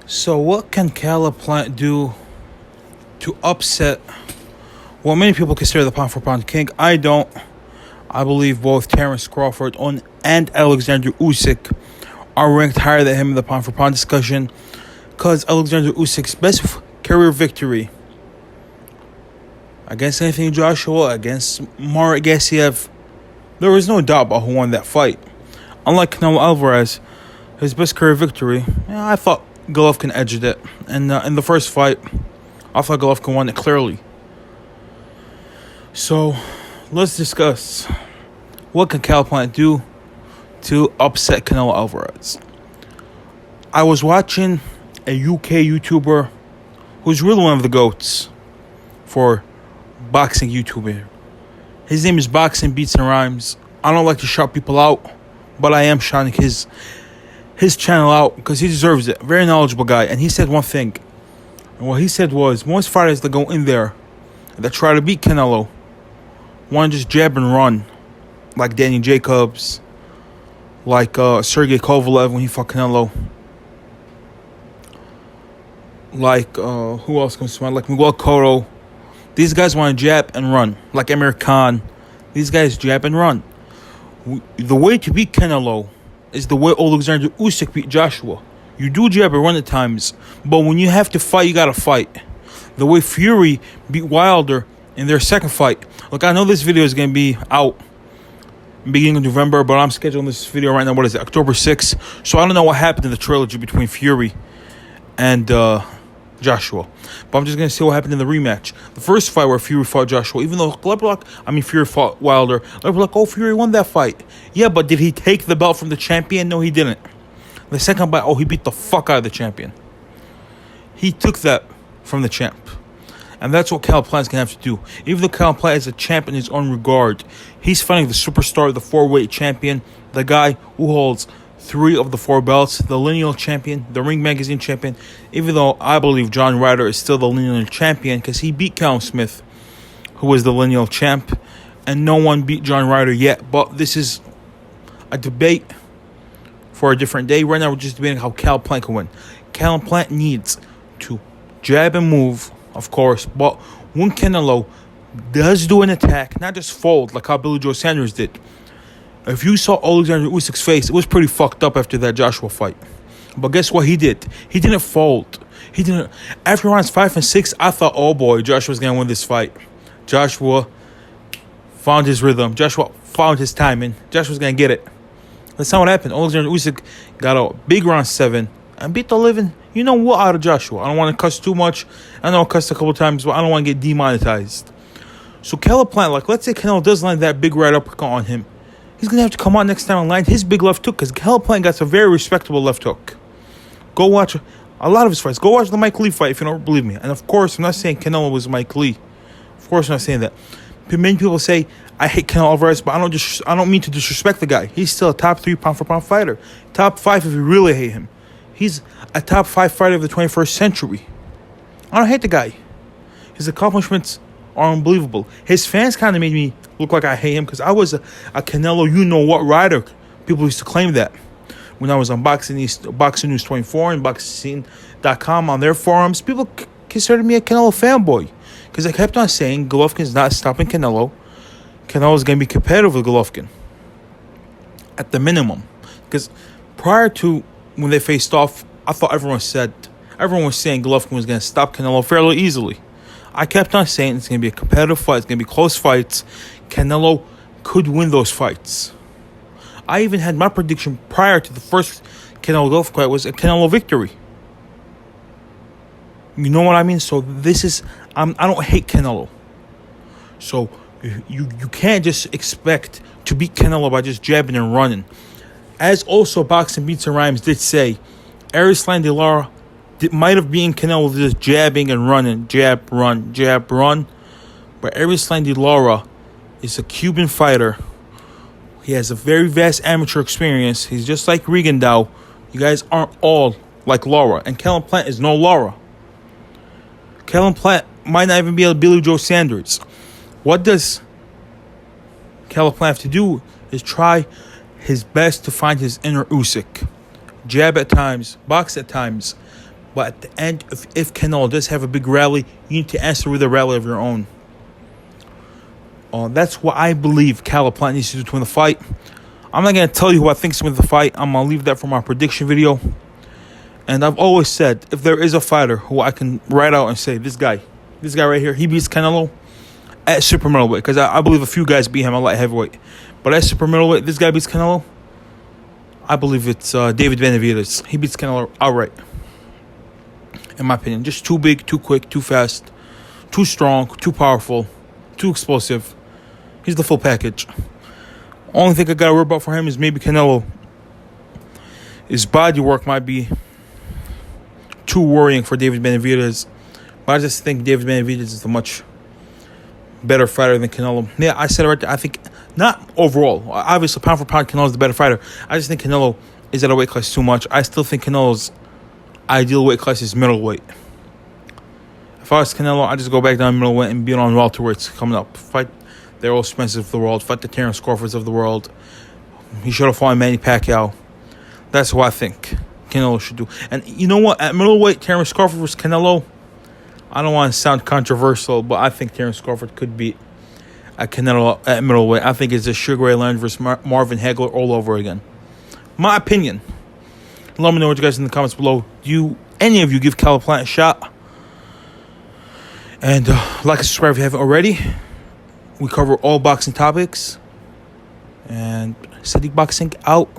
So what can Caleb Plant do to upset what many people consider the pound for pound king? I don't. I believe both Terence Crawford and Alexander Usyk are ranked higher than him in the pound for pound discussion because Alexander Usyk's best career victory against Anthony Joshua, against Marek Gassiev, there was no doubt about who won that fight. Unlike Canelo Alvarez, his best career victory, I thought Golovkin edged it. And in the first fight, I thought Golovkin won it clearly. So, let's discuss what can Caleb Plant do to upset Canelo Alvarez. I was watching a UK YouTuber who's really one of the GOATs for boxing YouTuber. His name is Boxing Beats and Rhymes. I don't like to shout people out, but I am shouting his channel out because he deserves it. Very knowledgeable guy. And he said one thing. And what he said was, most fighters that go in there that try to beat Canelo want to just jab and run. Like Danny Jacobs, like Sergey Kovalev when he fought Canelo. Like, who else comes to mind? Like Miguel Cotto. These guys want to jab and run. Like Amir Khan. These guys jab and run. The way to beat Canelo is the way Alexander Usyk beat Joshua. You do jab and run at times, but when you have to fight, you gotta fight. The way Fury beat Wilder in their second fight. Look, I know this video is gonna be out beginning of November, but I'm scheduling this video right now. What is it? October 6th. So I don't know what happened in the trilogy between Fury and Joshua. But I'm just going to say what happened in the rematch. The first fight where Fury fought Joshua, even though Fury fought Wilder, they were like, oh, Fury won that fight. Yeah, but did he take the belt from the champion? No, he didn't. The second fight, he beat the fuck out of the champion. He took that from the champ. And that's what Caleb Plant's going to have to do. Even though Caleb Plant is a champ in his own regard, he's fighting the superstar, the four-weight champion, the guy who holds 3 of the 4 belts, the lineal champion, the Ring Magazine champion, even though I believe John Ryder is still the lineal champion because he beat Callum Smith, who was the lineal champ, and no one beat John Ryder yet. But this is a debate for a different day. Right now, we're just debating how Caleb Plant can win. Caleb Plant needs to jab and move, of course, but when Canelo does do an attack, not just fold like how Billy Joe Sanders did. If you saw Alexander Usyk's face, it was pretty fucked up after that Joshua fight. But guess what he did? He didn't fold. He didn't. After rounds 5 and 6, I thought, oh boy, Joshua's going to win this fight. Joshua found his rhythm. Joshua found his timing. Joshua's going to get it. That's not what happened. Alexander Usyk got a big round 7 and beat the living, you know what, out of Joshua. I don't want to cuss too much. I know I cussed a couple times, but I don't want to get demonetized. So Caleb Plant, like, let's say Canelo does land that big right uppercut on him. He's going to have to come out next time and land his big left hook because Caleb Plant got a very respectable left hook. Go watch a lot of his fights. Go watch the Mike Lee fight if you don't believe me. And of course, I'm not saying Canelo was Mike Lee. Of course, I'm not saying that. Many people say, I hate Canelo Alvarez, but I don't mean to disrespect the guy. He's still a top 3 pound for pound fighter. Top 5 if you really hate him. He's a top 5 fighter of the 21st century. I don't hate the guy. His accomplishments are unbelievable. His fans kind of made me look like I hate him because I was a Canelo you-know-what rider. People used to claim that. When I was on Boxing News 24 and Boxing.com on their forums, people considered me a Canelo fanboy because I kept on saying Golovkin's not stopping Canelo. Canelo's going to be competitive with Golovkin at the minimum. Because prior to when they faced off, I thought everyone was saying Golovkin was going to stop Canelo fairly easily. I kept on saying it's going to be a competitive fight. It's going to be close fights. Canelo could win those fights. I even had my prediction prior to the first Canelo Golovkin fight was a Canelo victory. You know what I mean? So this is, I don't hate Canelo. So you can't just expect to beat Canelo by just jabbing and running. As also Boxing Beats and Rhymes did say, Erislan De Lara might have been Canelo just jabbing and running, jab, run, jab, run. But Erislan De Lara is a Cuban fighter. He has a very vast amateur experience. He's just like Rigondeaux. You guys aren't all like Lara. And Caleb Plant is no Lara. Caleb Plant might not even be a Billy Joe Sanders. What does Caleb Plant have to do is try his best to find his inner Usyk. Jab at times, box at times, But at the end, if Canelo does have a big rally, you need to answer with a rally of your own. That's what I believe Caleb Plant needs to do to win the fight. I'm not going to tell you who I think's going to win the fight. I'm going to leave that for my prediction video. And I've always said, if there is a fighter who I can write out and say, this guy right here, he beats Canelo at super middleweight. Because I believe a few guys beat him at light heavyweight. But at super middleweight, this guy beats Canelo. I believe it's David Benavidez. He beats Canelo outright. In my opinion. Just too big, too quick, too fast, too strong, too powerful, too explosive. He's the full package. Only thing I got to worry about for him is maybe Canelo. His body work might be too worrying for David Benavidez. But I just think David Benavidez is a much better fighter than Canelo. Yeah, I said it right there. I think, not overall. Obviously, pound for pound, Canelo is the better fighter. I just think Canelo is at a weight class too much. I still think Canelo's ideal weight class is middleweight. If I was Canelo, I'd just go back down middleweight and be on welterweights coming up. Fight the Errol Spences of the world. Fight the Terrence Crawfords of the world. He should have fought Manny Pacquiao. That's what I think Canelo should do. And you know what? At middleweight, Terrence Crawford versus Canelo, I don't want to sound controversial, but I think Terrence Crawford could beat Canelo at middleweight. I think it's a Sugar Ray Leonard versus Marvin Hagler all over again. My opinion. Let me know what you guys in the comments below. Do any of you give Caleb Plant a shot? And like and subscribe if you haven't already. We cover all boxing topics. And Sadiq Boxing out.